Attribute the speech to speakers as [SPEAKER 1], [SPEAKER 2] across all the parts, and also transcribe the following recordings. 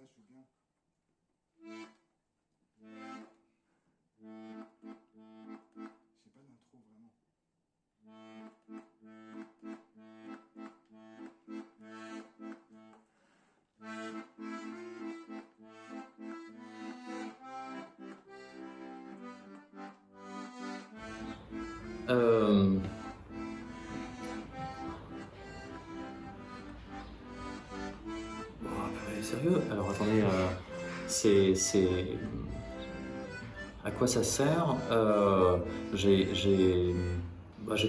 [SPEAKER 1] je joue bien. J'ai pas d'intro vraiment.
[SPEAKER 2] Euh... Oh, purée, sérieux? Alors attendez, c'est... À quoi ça sert? J'ai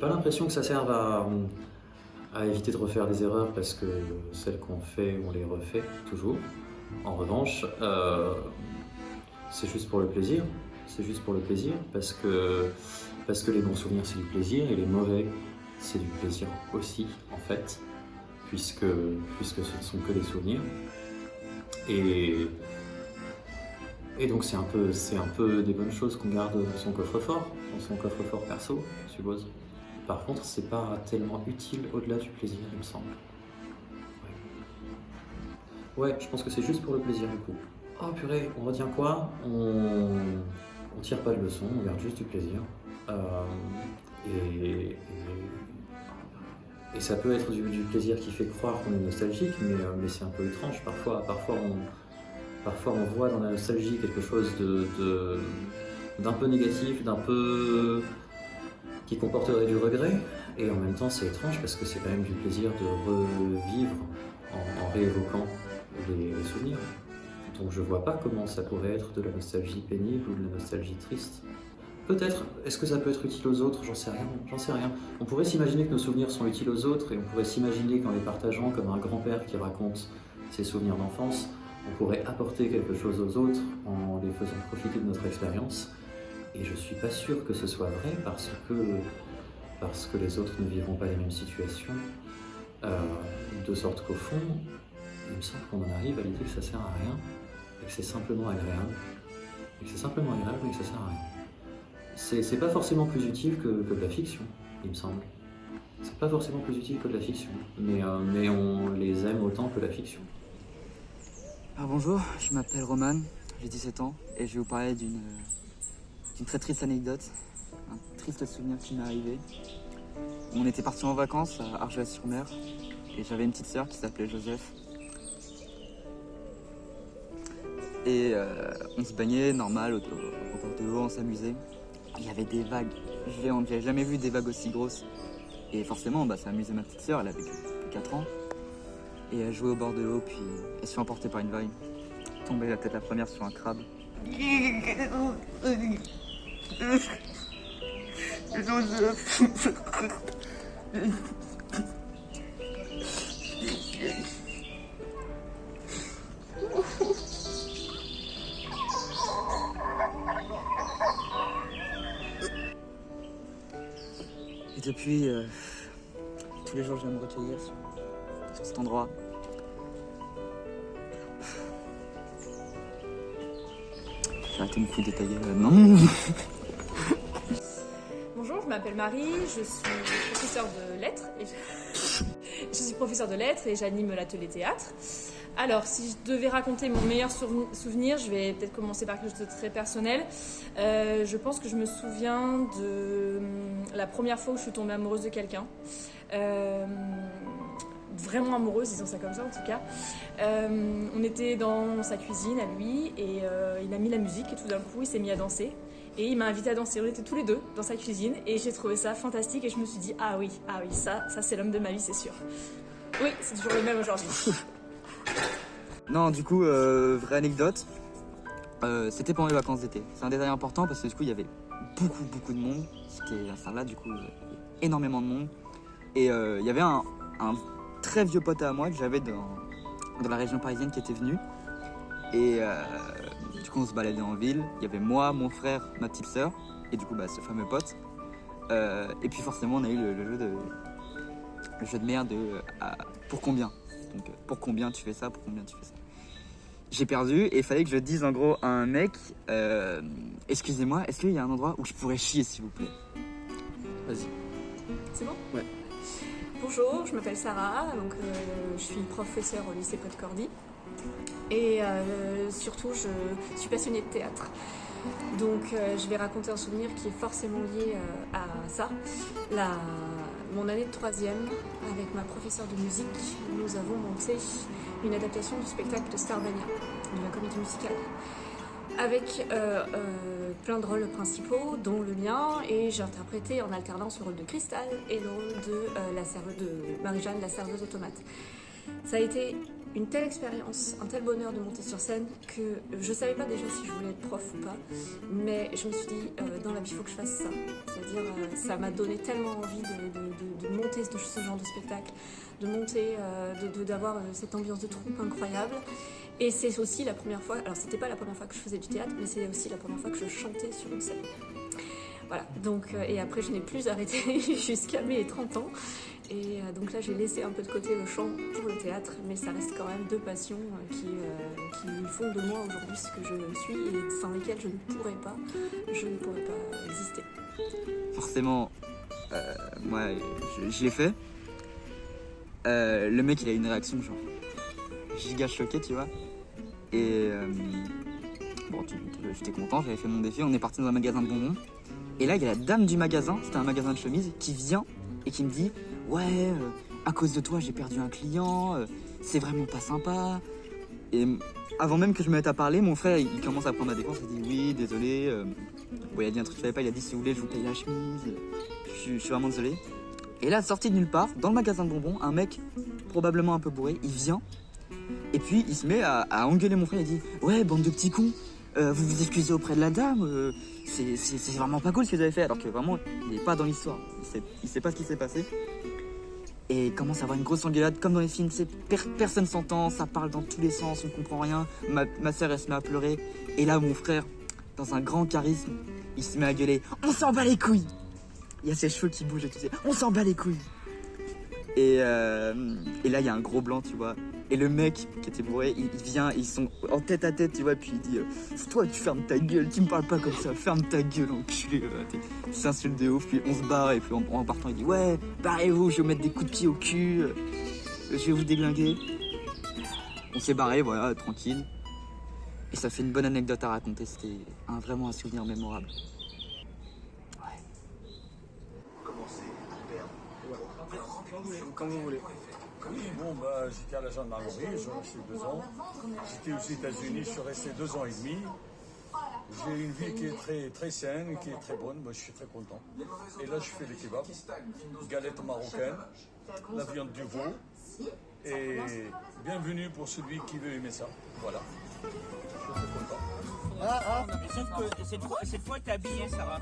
[SPEAKER 2] pas l'impression que ça serve à éviter de refaire des erreurs parce que celles qu'on fait, on les refait toujours. En revanche, c'est juste pour le plaisir. C'est juste pour le plaisir parce que les bons souvenirs c'est du plaisir et les mauvais c'est du plaisir aussi en fait, puisque ce ne sont que des souvenirs. Et donc c'est un peu des bonnes choses qu'on garde dans son coffre-fort perso, je suppose. Par contre, c'est pas tellement utile au-delà du plaisir, il me semble. Ouais, je pense que c'est juste pour le plaisir du coup. Oh purée, on retient quoi? On tire pas de leçon, on garde juste du plaisir. Et ça peut être du plaisir qui fait croire qu'on est nostalgique, mais c'est un peu étrange. Parfois on voit dans la nostalgie quelque chose d'un peu négatif, d'un peu qui comporterait du regret. Et en même temps, c'est étrange parce que c'est quand même du plaisir de revivre en réévoquant les souvenirs. Donc je vois pas comment ça pourrait être de la nostalgie pénible ou de la nostalgie triste. Peut-être, est-ce que ça peut être utile aux autres? J'en sais rien. On pourrait s'imaginer que nos souvenirs sont utiles aux autres et on pourrait s'imaginer qu'en les partageant comme un grand-père qui raconte ses souvenirs d'enfance, on pourrait apporter quelque chose aux autres en les faisant profiter de notre expérience. Et je suis pas sûr que ce soit vrai parce que les autres ne vivront pas les mêmes situations. De sorte qu'au fond, il me semble qu'on en arrive à l'idée que ça sert à rien et que c'est simplement agréable. Et que ça sert à rien. C'est pas forcément plus utile que de la fiction, il me semble. C'est pas forcément plus utile que de la fiction, mais on les aime autant que la fiction.
[SPEAKER 3] Alors bonjour, je m'appelle Roman, j'ai 17 ans et je vais vous parler d'une très triste anecdote, un triste souvenir qui m'est arrivé. On était partis en vacances à Argelès-sur-Mer et j'avais une petite sœur qui s'appelait Joseph. Et on se baignait normal au bord de l'eau, on s'amusait. Il y avait des vagues géantes, j'avais jamais vu des vagues aussi grosses. Et forcément, ça amusait ma petite sœur, elle avait que 4 ans. Et elle jouait au bord de l'eau, puis elle se fait emporter par une vague. Tombée la tête la première sur un crabe. Et depuis, tous les jours, je viens me recueillir sur cet endroit. J'ai arrêté de me foutre de ta gueule, non.
[SPEAKER 4] Bonjour, je m'appelle Marie, je suis professeure de lettres et j'anime l'atelier théâtre. Alors, si je devais raconter mon meilleur souvenir, je vais peut-être commencer par quelque chose de très personnel. Je pense que je me souviens de la première fois où je suis tombée amoureuse de quelqu'un. Vraiment amoureuse, disons ça comme ça en tout cas. On était dans sa cuisine à lui et il a mis la musique et tout d'un coup il s'est mis à danser. Et il m'a invité à danser, on était tous les deux dans sa cuisine et j'ai trouvé ça fantastique et je me suis dit ah oui, ça c'est l'homme de ma vie, c'est sûr. Oui, c'est toujours le même aujourd'hui.
[SPEAKER 3] Non, du coup, vraie anecdote, c'était pendant les vacances d'été. C'est un détail important parce que du coup, il y avait beaucoup de monde. C'était à Sarlat, du coup, il y avait énormément de monde. Et il y avait un très vieux pote à moi que j'avais dans la région parisienne qui était venu. Et du coup, on se baladait en ville. Il y avait moi, mon frère, ma petite sœur et du coup, ce fameux pote. Et puis forcément, on a eu le jeu de merde pour combien. Donc, pour combien tu fais ça, pour combien tu fais ça. J'ai perdu et il fallait que je dise en gros à un mec excusez-moi, est-ce qu'il y a un endroit où je pourrais chier s'il vous plaît? Vas-y.
[SPEAKER 4] C'est bon?
[SPEAKER 3] Ouais.
[SPEAKER 4] Bonjour, je m'appelle Sarah, donc je suis professeure au lycée Côte-Cordy. Et surtout, je suis passionnée de théâtre. Donc je vais raconter un souvenir qui est forcément lié à ça. Mon année de troisième, avec ma professeure de musique, nous avons monté une adaptation du spectacle de Starmania, de la comédie musicale, avec plein de rôles principaux, dont le mien, et j'ai interprété en alternance le rôle de Cristal et le rôle de Marie-Jeanne, la serveuse automate. Ça a été une telle expérience, un tel bonheur de monter sur scène que je savais pas déjà si je voulais être prof ou pas, mais je me suis dit dans la vie il faut que je fasse ça. C'est-à-dire ça m'a donné tellement envie de monter ce genre de spectacle, de monter, d'avoir cette ambiance de troupe incroyable. Et c'est aussi la première fois, alors c'était pas la première fois que je faisais du théâtre, mais c'est aussi la première fois que je chantais sur une scène. Voilà, donc, et après je n'ai plus arrêté jusqu'à mes 30 ans. Et donc là j'ai laissé un peu de côté le chant pour le théâtre, mais ça reste quand même deux passions qui font de moi aujourd'hui ce que je suis et sans lesquelles je ne pourrais pas exister.
[SPEAKER 3] Forcément, moi je l'ai fait. Le mec il a une réaction genre giga choqué, tu vois. Et bon, j'étais content, j'avais fait mon défi, on est parti dans un magasin de bonbons. Et là il y a la dame du magasin, c'était un magasin de chemises, qui vient et qui me dit ouais, à cause de toi j'ai perdu un client, c'est vraiment pas sympa. Et avant même que je me mette à parler, mon frère il commence à prendre ma défense, il dit oui désolé, bon, il a dit un truc que je savais pas, il a dit si vous voulez je vous paye la chemise, je suis vraiment désolé. Et là sorti de nulle part, dans le magasin de bonbons, un mec probablement un peu bourré, il vient et puis il se met à engueuler mon frère, il dit ouais bande de petits cons, vous vous excusez auprès de la dame, c'est vraiment pas cool ce que vous avez fait, alors que vraiment il n'est pas dans l'histoire, il sait pas ce qui s'est passé. Et il commence à avoir une grosse engueulade comme dans les films, personne s'entend, ça parle dans tous les sens, on comprend rien. Ma sœur elle se met à pleurer et là mon frère, dans un grand charisme, il se met à gueuler on s'en bat les couilles. Il y a ses cheveux qui bougent et tout ça, on s'en bat les couilles. Et là il y a un gros blanc, tu vois. Et le mec qui était bourré, il vient, ils sont en tête à tête, tu vois, puis il dit toi tu fermes ta gueule, tu me parles pas comme ça, ferme ta gueule enculé. Il s'insulte de ouf, puis on se barre, et puis en partant il dit ouais, barrez-vous, je vais vous mettre des coups de pied au cul, je vais vous déglinguer. On s'est barré, voilà, tranquille. Et ça fait une bonne anecdote à raconter, c'était vraiment un souvenir mémorable.
[SPEAKER 1] Comme vous voulez.
[SPEAKER 5] Oui, bon, j'étais à la gendarmerie, je suis resté 2 ans. J'étais aux États-Unis, je suis resté 2 ans et demi. J'ai une vie qui est très, très saine, qui est très bonne, moi je suis très content. Et là je fais des kebabs, galettes marocaines, la viande du veau. Et bienvenue pour celui qui veut aimer ça. Voilà. Je suis très content.
[SPEAKER 6] Sauf que cette fois t'es habillé, Sarah.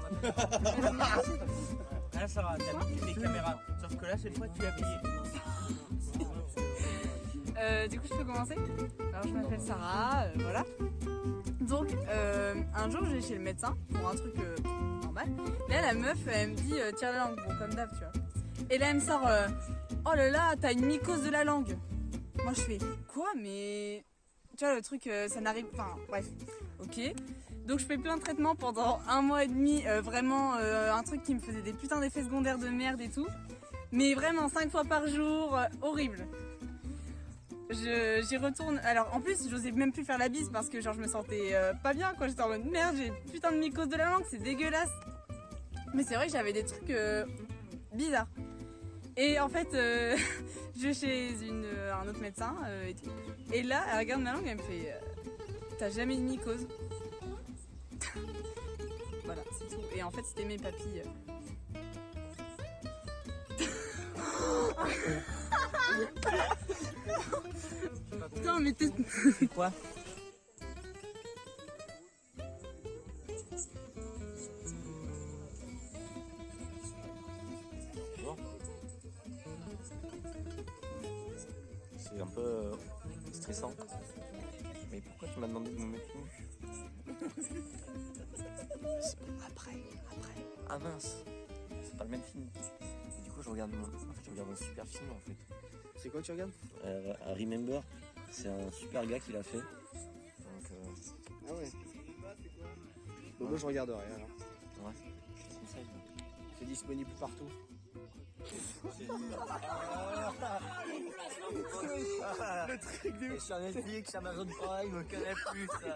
[SPEAKER 6] Hein, Sarah, t'as habillé les caméras. Sauf que là, cette fois, tu es habillé.
[SPEAKER 7] Du coup, je peux commencer. Alors, je m'appelle Sarah, voilà. Donc, un jour, je vais chez le médecin pour un truc normal. Là, la meuf, elle me dit tire la langue, bon, comme d'hab, tu vois. Et là, elle me sort oh là là, t'as une mycose de la langue. Moi, je fais quoi, mais. Tu vois, le truc, ça n'arrive. Enfin, bref, ok. Donc je fais plein de traitements pendant 1 mois et demi, vraiment un truc qui me faisait des putains d'effets secondaires de merde et tout. Mais vraiment 5 fois par jour, horrible. J'y retourne, alors en plus j'osais même plus faire la bise parce que genre je me sentais pas bien quoi, j'étais en mode merde j'ai putain de mycose de la langue, c'est dégueulasse. Mais c'est vrai que j'avais des trucs bizarres. Et en fait je vais chez un autre médecin et tout. Et là elle regarde ma langue et elle me fait t'as jamais eu de mycose? Voilà, c'est tout. Et en fait, c'était mes papilles. Putain, mais t'es...
[SPEAKER 6] C'est quoi?
[SPEAKER 8] C'est un peu stressant. Mais pourquoi tu m'as demandé de me mettre nu? C'est pour après. Ah mince, c'est pas le même film. Et du coup, je regarde un super film en fait.
[SPEAKER 1] C'est quoi que tu regardes?
[SPEAKER 8] Remember, c'est un super gars qui l'a fait. Donc,
[SPEAKER 1] Ah ouais. Bon, moi je regarderai alors.
[SPEAKER 8] ouais, je te conseille.
[SPEAKER 1] C'est disponible partout.
[SPEAKER 8] Le truc de sur Netflix, Amazon Prime, je me connais plus ça.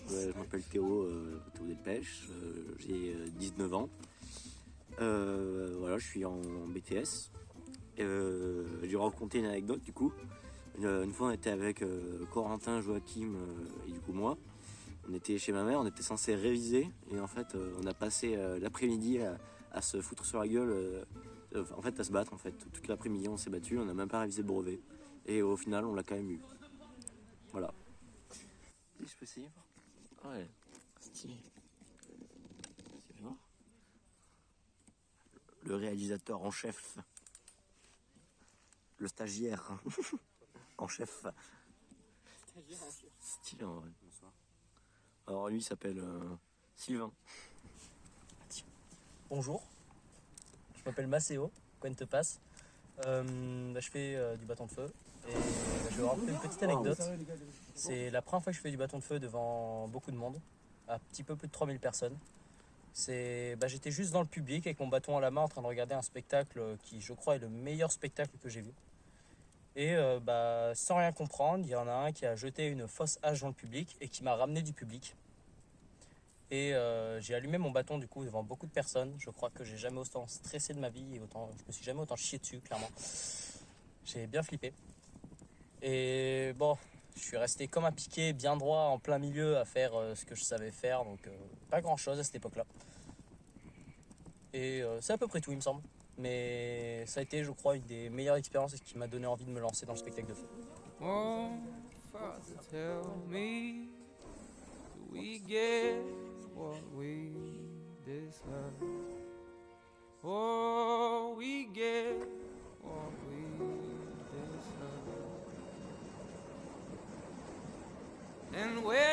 [SPEAKER 9] Je m'appelle Théo, Théo Delpech, j'ai 19 ans. Voilà, je suis en BTS. Je vais raconter une anecdote du coup. Une fois on était avec Corentin, Joachim et du coup moi. On était chez ma mère, on était censé réviser et en fait on a passé l'après-midi à se foutre sur la gueule, en fait à se battre en fait. Toute l'après-midi on s'est battu, on n'a même pas révisé le brevet et au final on l'a quand même eu. Voilà.
[SPEAKER 8] Je peux essayer? Ouais, stylé. C'est bien.
[SPEAKER 9] Le réalisateur en chef. Le stagiaire en chef. Stylé en vrai. Bonsoir. Alors lui il s'appelle Sylvain.
[SPEAKER 6] Bonjour, je m'appelle Maceo, Quen te passe. Je fais du bâton de feu et je vais vous raconter une petite anecdote. C'est la première fois que je fais du bâton de feu devant beaucoup de monde, un petit peu plus de 3000 personnes. J'étais juste dans le public avec mon bâton à la main en train de regarder un spectacle qui je crois est le meilleur spectacle que j'ai vu. Et sans rien comprendre, il y en a un qui a jeté une fausse hache dans le public et qui m'a ramené du public. Et j'ai allumé mon bâton du coup devant beaucoup de personnes. Je crois que j'ai jamais autant stressé de ma vie et je me suis jamais autant chié dessus, clairement. J'ai bien flippé. Et bon, je suis resté comme un piqué, bien droit, en plein milieu à faire ce que je savais faire. Donc pas grand chose à cette époque-là. Et c'est à peu près tout, il me semble. Mais ça a été, je crois, une des meilleures expériences et qui m'a donné envie de me lancer dans le spectacle de feu.
[SPEAKER 10] Oh, Father, tell me, do we get what we deserve? Oh, we get what we deserve. And where